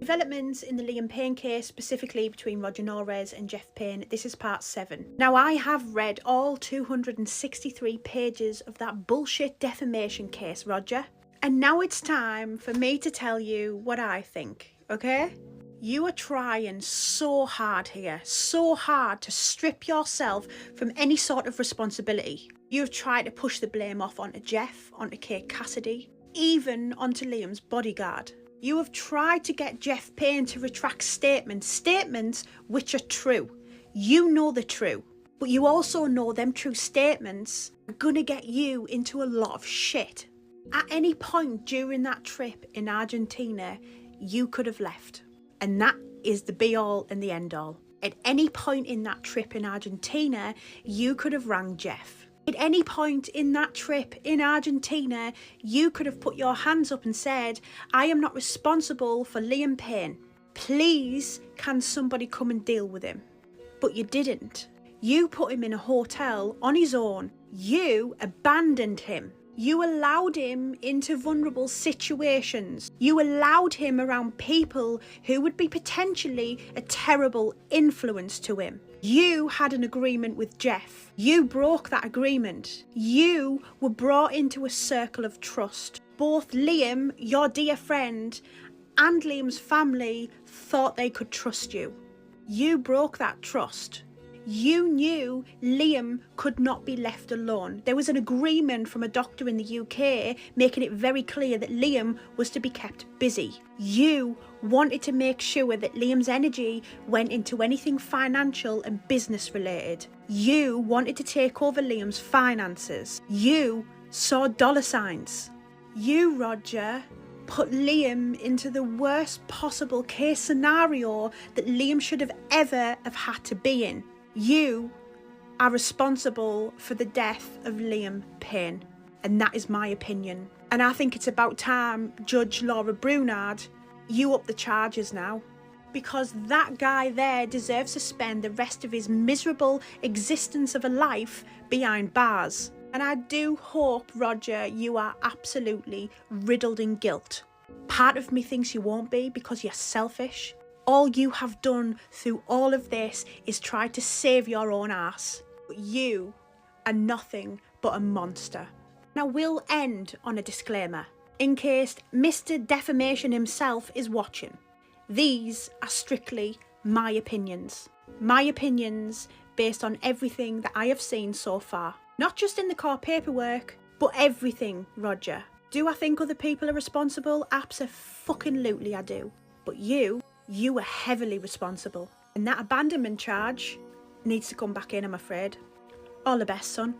developments in the Liam Payne case, specifically between Roger Norres and Geoff Payne. This is part 7. Now, I have read all 263 pages of that bullshit defamation case, Roger. And now it's time for me to tell you what I think, okay? You are trying so hard here, so hard to strip yourself from any sort of responsibility. You've tried to push the blame off onto Geoff, onto Kate Cassidy, even onto Liam's bodyguard. You have tried to get Geoff Payne to retract statements which are true. You know they're true, but you also know them true statements are gonna get you into a lot of shit. At any point during that trip in Argentina, you could have left. And that is the be all and the end all. At any point in that trip in Argentina, you could have rang Geoff. At any point in that trip in Argentina, you could have put your hands up and said, I am not responsible for Liam Payne. Please, can somebody come and deal with him? But you didn't. You put him in a hotel on his own. You abandoned him. You allowed him into vulnerable situations. You allowed him around people who would be potentially a terrible influence to him. You had an agreement with Geoff. You broke that agreement. You were brought into a circle of trust. Both Liam, your dear friend, and Liam's family thought they could trust you. You broke that trust. You knew Liam could not be left alone. There was an agreement from a doctor in the UK making it very clear that Liam was to be kept busy. You wanted to make sure that Liam's energy went into anything financial and business related. You wanted to take over Liam's finances. You saw dollar signs. You, Roger, put Liam into the worst possible case scenario that Liam should have ever have had to be in. You are responsible for the death of Liam Payne, and that is my opinion. And I think it's about time, Judge Laura Brunard, you up the charges now, because that guy there deserves to spend the rest of his miserable existence of a life behind bars. And I do hope, Roger, you are absolutely riddled in guilt. Part of me thinks you won't be because you're selfish. All you have done through all of this is try to save your own ass. But you are nothing but a monster. Now we'll end on a disclaimer, in case Mr. Defamation himself is watching. These are strictly my opinions. My opinions based on everything that I have seen so far. Not just in the court paperwork, but everything, Roger. Do I think other people are responsible? Abso-fucking-lutely I do. But you are heavily responsible. And that abandonment charge needs to come back in, I'm afraid. All the best, son.